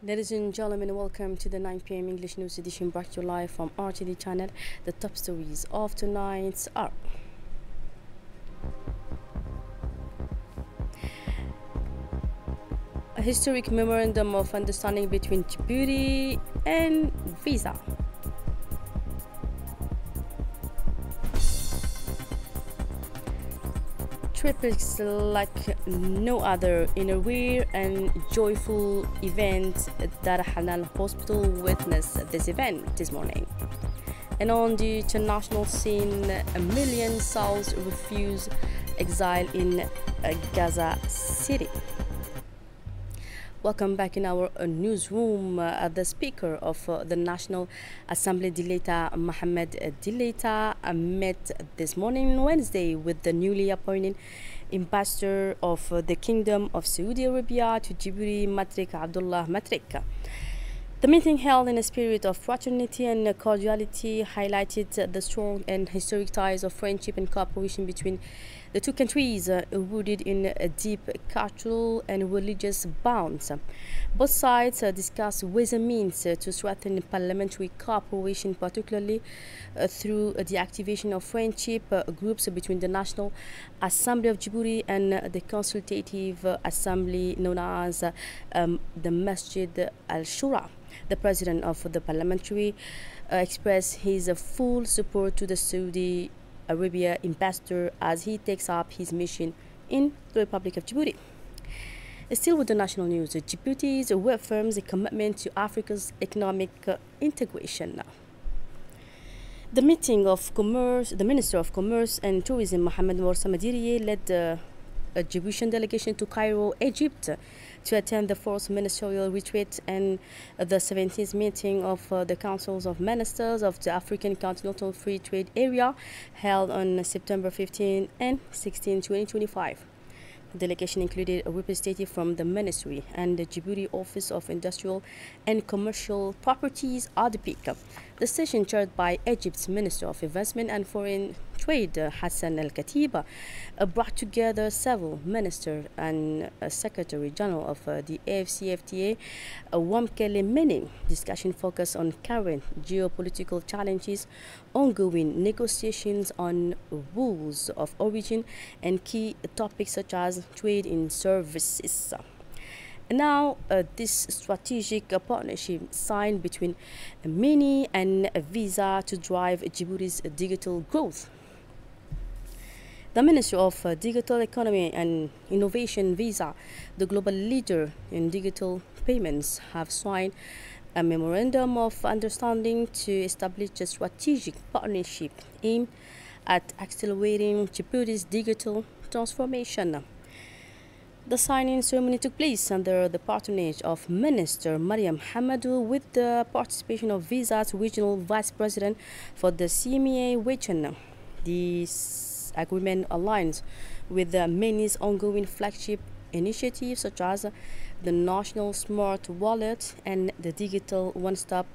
Ladies and gentlemen, welcome to the 9 p.m. English News Edition brought to you live from RTD channel. The top stories of tonight are: a historic memorandum of understanding between Djibouti and Visa. Trips like no other in a rare and joyful event. Dar Hanan Hospital witnessed this event this morning. And on the international scene, a million souls refuse exile in Gaza City. Welcome back in our newsroom. The Speaker of the National Assembly, Dileta Mohamed Dileta, met this morning, Wednesday, with the newly appointed Ambassador of the Kingdom of Saudi Arabia to Djibouti, Matrik Abdullah Matrik. The meeting, held in a spirit of fraternity and cordiality, highlighted the strong and historic ties of friendship and cooperation between the two countries, rooted in deep cultural and religious bonds. Both sides discussed ways and means to strengthen parliamentary cooperation, particularly through the activation of friendship groups between the National Assembly of Djibouti and the Consultative Assembly known as the Masjid al-Shura. The president of the parliamentary expressed his full support to the Saudi Arabia ambassador as he takes up his mission in the Republic of Djibouti. Still with the national news, Djibouti reaffirms a commitment to Africa's economic integration. The meeting of commerce, the Minister of Commerce and Tourism, Mohamed Morsa Madiriye, led a Djiboutian delegation to Cairo, Egypt, to attend the fourth ministerial retreat and the 17th meeting of the Councils of Ministers of the African Continental Free Trade Area, held on September 15 and 16, 2025. The delegation included a representative from the Ministry and the Djibouti Office of Industrial and Commercial Properties, ADPIC. The session, chaired by Egypt's Minister of Investment and Foreign Trade, Hassan Al-Khatib, brought together several ministers and Secretary General of the AFCFTA, Wamkele Mene. Discussion focused on current geopolitical challenges, ongoing negotiations on rules of origin, and key topics such as trade in services. Now, this strategic partnership signed between Mini and Visa to drive Djibouti's digital growth. The Ministry of Digital Economy and Innovation, Visa, the global leader in digital payments, have signed a memorandum of understanding to establish a strategic partnership aimed at accelerating Djibouti's digital transformation. The signing ceremony took place under the patronage of Minister Mariam Hamadou, with the participation of Visa's regional vice president for the CMEA region. This agreement aligns with Mini's ongoing flagship initiatives such as the National Smart Wallet and the Digital One-Stop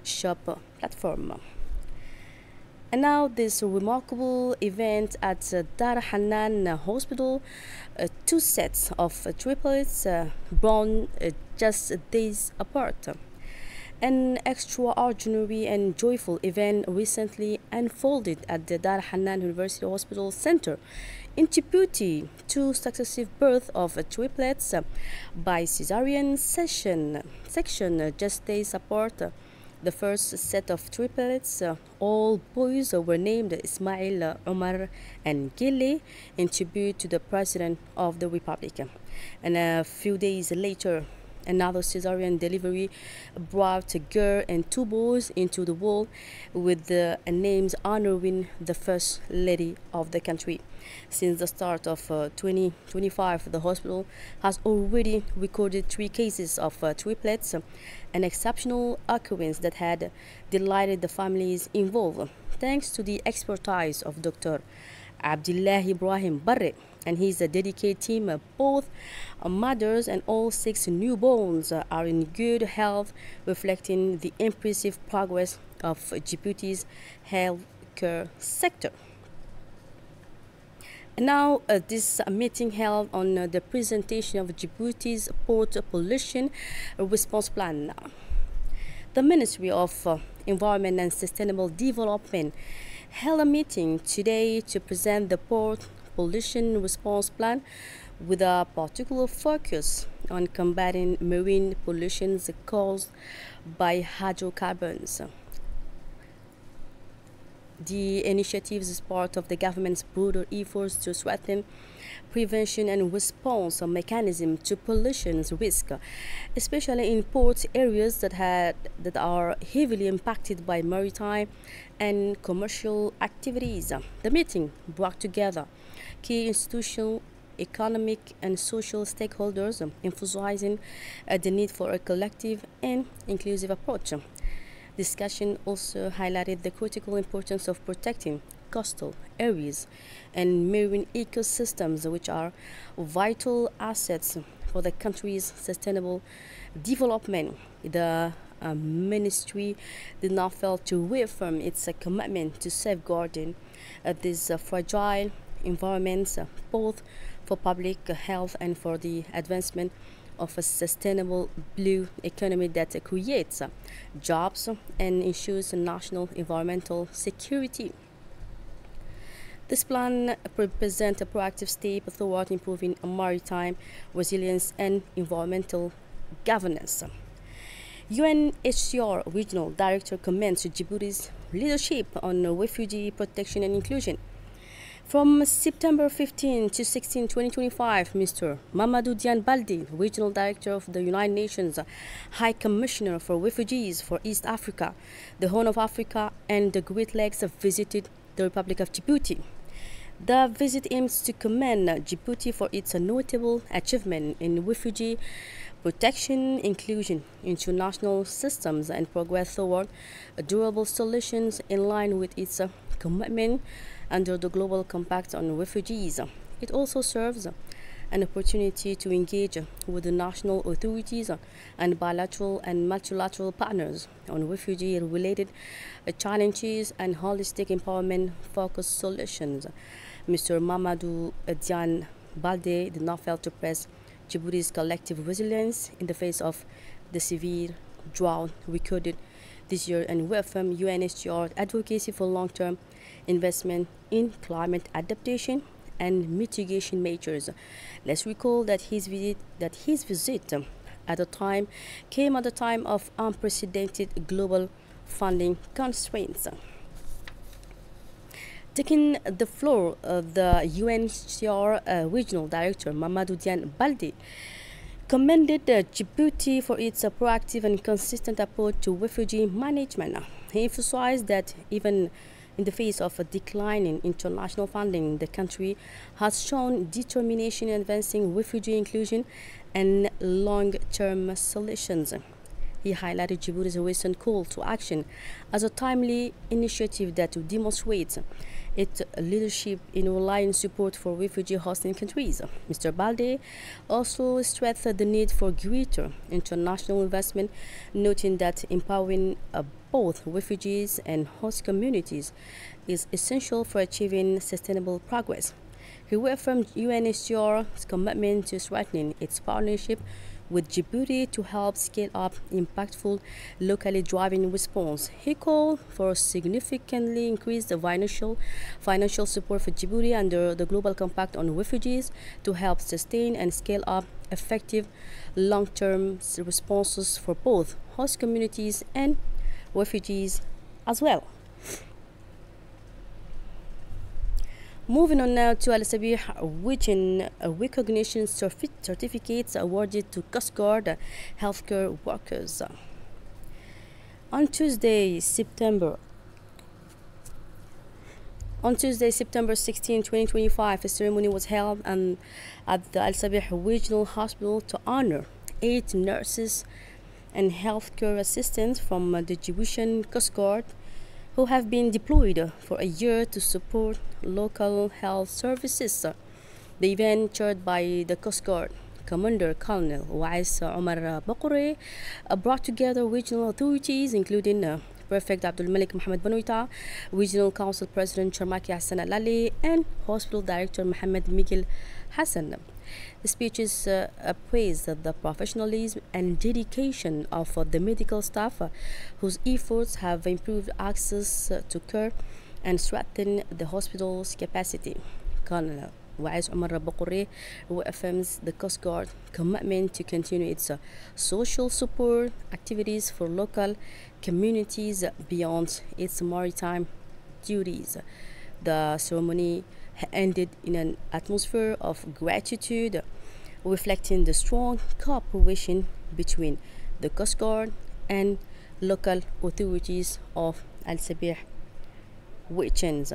Shop platform. And now, this remarkable event at Dar Hanan Hospital, two sets of triplets born just days apart. An extraordinary and joyful event recently unfolded at the Dar Hanan University Hospital Center in Djibouti. Two successive births of triplets by cesarean section just days apart. The first set of triplets, all boys, were named Ismail, Omar, and Gile in tribute to the President of the Republic. And a few days later, another cesarean delivery brought a girl and two boys into the world, with the names honoring the First Lady of the country. Since the start of 2025, the hospital has already recorded 3 cases of triplets, an exceptional occurrence that had delighted the families involved. Thanks to the expertise of Dr. Abdullah Ibrahim Barre and his dedicated team, both mothers and all 6 newborns are in good health, reflecting the impressive progress of Djibouti's healthcare sector. Now, this meeting held on the presentation of Djibouti's port pollution response plan. The Ministry of Environment and Sustainable Development held a meeting today to present the port pollution response plan with a particular focus on combating marine pollution caused by hydrocarbons. The initiative is part of the government's broader efforts to strengthen prevention and response mechanism to pollution risk, especially in port areas that are heavily impacted by maritime and commercial activities. The meeting brought together key institutional, economic and social stakeholders, emphasizing the need for a collective and inclusive approach. Discussion also highlighted the critical importance of protecting coastal areas and marine ecosystems, which are vital assets for the country's sustainable development. The ministry did not fail to reaffirm its commitment to safeguarding these fragile environments, both for public health and for the advancement of a sustainable blue economy that creates jobs and ensures national environmental security. This plan represents a proactive step toward improving maritime resilience and environmental governance. UNHCR Regional Director commends Djibouti's leadership on refugee protection and inclusion. From September 15 to 16, 2025, Mr. Mamadou Diane Baldi, Regional Director of the United Nations High Commissioner for Refugees for East Africa, the Horn of Africa, and the Great Lakes, visited the Republic of Djibouti. The visit aims to commend Djibouti for its notable achievement in refugee protection, inclusion, international systems, and progress toward durable solutions in line with its commitment under the Global Compact on Refugees. It also serves an opportunity to engage with the national authorities and bilateral and multilateral partners on refugee-related challenges and holistic empowerment-focused solutions. Mr. Mamadou Diane Balde did not fail to press Djibouti's collective resilience in the face of the severe drought recorded this year and reaffirmed UNHCR advocacy for long-term investment in climate adaptation and mitigation measures. Let's recall that his visit came at a time of unprecedented global funding constraints. Taking the floor, the UNHCR Regional Director Mamadou Diane Baldi commended Djibouti for its proactive and consistent approach to refugee management. He emphasized that even in the face of a decline in international funding, the country has shown determination in advancing refugee inclusion and long-term solutions. He highlighted Djibouti's recent call to action as a timely initiative that demonstrates its leadership in relying support for refugee hosting countries. Mr. Balde also stressed the need for greater international investment, noting that empowering both refugees and host communities is essential for achieving sustainable progress. He reaffirmed UNHCR's commitment to strengthening its partnership with Djibouti to help scale up impactful locally driving response. He called for significantly increased financial support for Djibouti under the Global Compact on Refugees to help sustain and scale up effective long-term responses for both host communities and refugees as well. Moving on now to Al Sabih region, recognition certificates awarded to Coast Guard healthcare workers. On Tuesday, September 16, 2025, a ceremony was held at the Al Sabih Regional Hospital to honor 8 nurses and healthcare assistants from the Djiboutian Coast Guard who have been deployed for a year to support local health services. The event, chaired by the Coast Guard Commander Colonel Wais Omar Bakure, brought together regional authorities, including Prefect Abdul Malik Mohamed Banoita, Regional Council President Charmaki Hassan Alali, and Hospital Director Mohamed Miguel Hassan. The speeches praised the professionalism and dedication of the medical staff, whose efforts have improved access to care and strengthened the hospital's capacity. Colonel Wais Omar Baqure reaffirms the Coast Guard commitment to continue its social support activities for local communities beyond its maritime duties. The ceremony ended in an atmosphere of gratitude, reflecting the strong cooperation between the Coast Guard and local authorities of Al Sabih regions.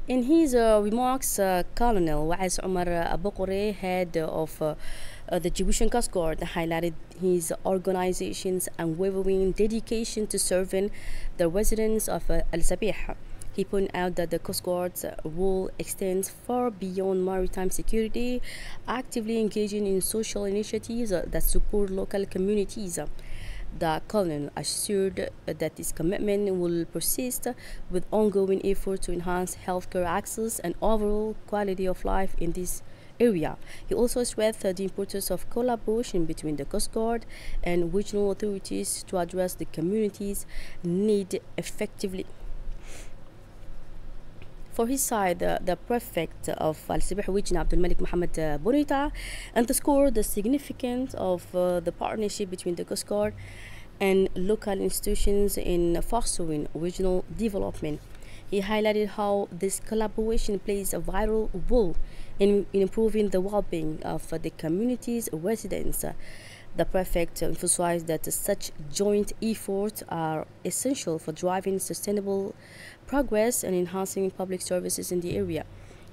In his remarks, Colonel Wais Omar Abokore, head of the Djiboutian Coast Guard, highlighted his organization's unwavering dedication to serving the residents of Al Sabih. He pointed out that the Coast Guard's role extends far beyond maritime security, actively engaging in social initiatives that support local communities. The colonel assured that this commitment will persist with ongoing efforts to enhance healthcare access and overall quality of life in this area. He also stressed the importance of collaboration between the Coast Guard and regional authorities to address the community's need effectively. For his side, the prefect of Al Sabih region, Abdul Malik Mohamed Banoita, underscored the significance of the partnership between the Coast Guard and local institutions in fostering regional development. He highlighted how this collaboration plays a vital role in improving the well-being of the community's residents. The prefect emphasized that such joint efforts are essential for driving sustainable progress and enhancing public services in the area.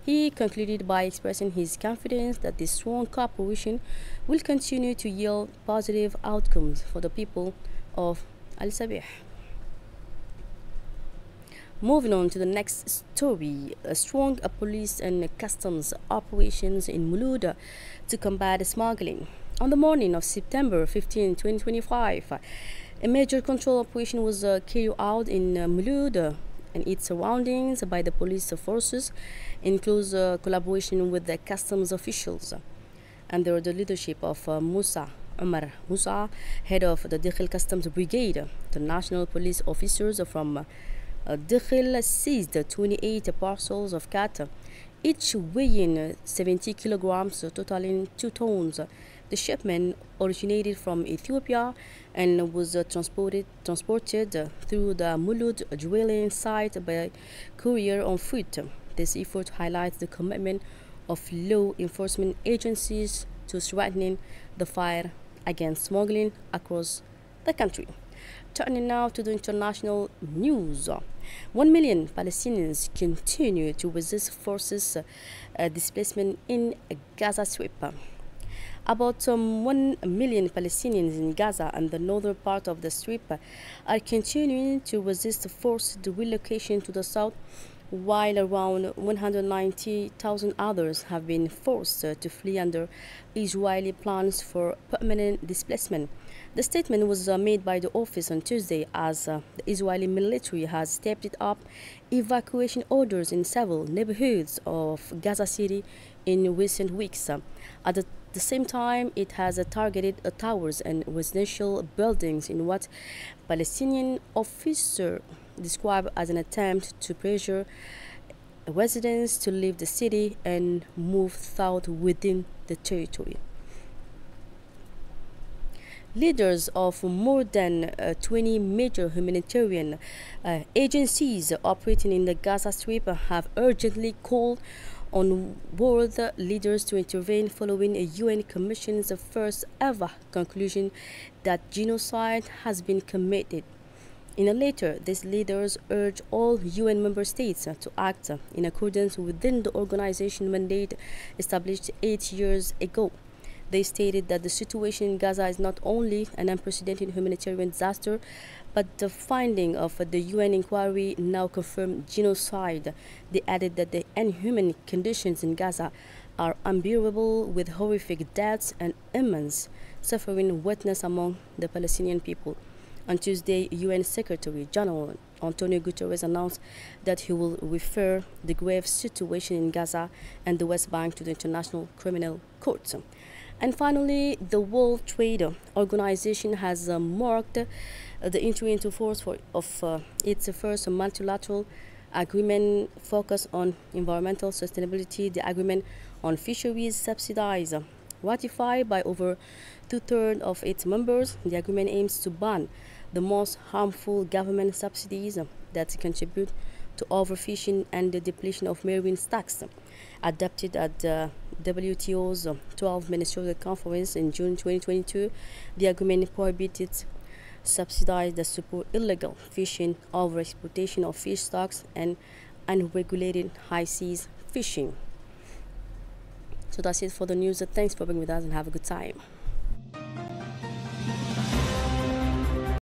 He concluded by expressing his confidence that this strong cooperation will continue to yield positive outcomes for the people of Al Sabih. Moving on to the next story, strong police and customs operations in Muluda to combat smuggling. On the morning of September 15, 2025, a major control operation was carried out in Muluda and its surroundings by the police forces in close collaboration with the customs officials under the leadership of Musa Umar Musa, head of the Dakhil Customs Brigade. The national police officers from Dakhil seized 28 parcels of cat, each weighing 70 kilograms, totaling 2 tons. The shipment originated from Ethiopia and was transported through the Mulud drilling site by courier on foot. This effort highlights the commitment of law enforcement agencies to strengthening the fight against smuggling across the country. Turning now to the international news. 1 million Palestinians continue to resist forces displacement in Gaza Strip. About 1 million Palestinians in Gaza and the northern part of the Strip are continuing to resist forced relocation to the south, while around 190,000 others have been forced to flee under Israeli plans for permanent displacement. The statement was made by the office on Tuesday as the Israeli military has stepped up evacuation orders in several neighborhoods of Gaza City in recent weeks. At the same time, it has targeted towers and residential buildings in what Palestinian officers described as an attempt to pressure residents to leave the city and move south within the territory. Leaders of more than 20 major humanitarian agencies operating in the Gaza Strip have urgently called on world leaders to intervene following a UN Commission's first ever conclusion that genocide has been committed. In a letter, these leaders urge all UN member states to act in accordance within the organization mandate established 8 years ago. They stated that the situation in Gaza is not only an unprecedented humanitarian disaster, But the finding of the UN inquiry now confirm genocide. They added that the inhuman conditions in Gaza are unbearable, with horrific deaths and immense suffering witnessed among the Palestinian people. On Tuesday, UN Secretary General Antonio Guterres announced that he will refer the grave situation in Gaza and the West Bank to the International Criminal Court. And finally, the World Trade Organization has marked the entry into force of its first multilateral agreement focused on environmental sustainability. The agreement on fisheries subsidies, ratified by over two-thirds of its members, the agreement aims to ban the most harmful government subsidies that contribute to overfishing and the depletion of marine stocks. Adopted at the WTO's 12th Ministerial Conference in June 2022, the agreement prohibited subsidies that support illegal fishing, overexploitation of fish stocks, and unregulated high seas fishing. So that's it for the news. Thanks for being with us and have a good time.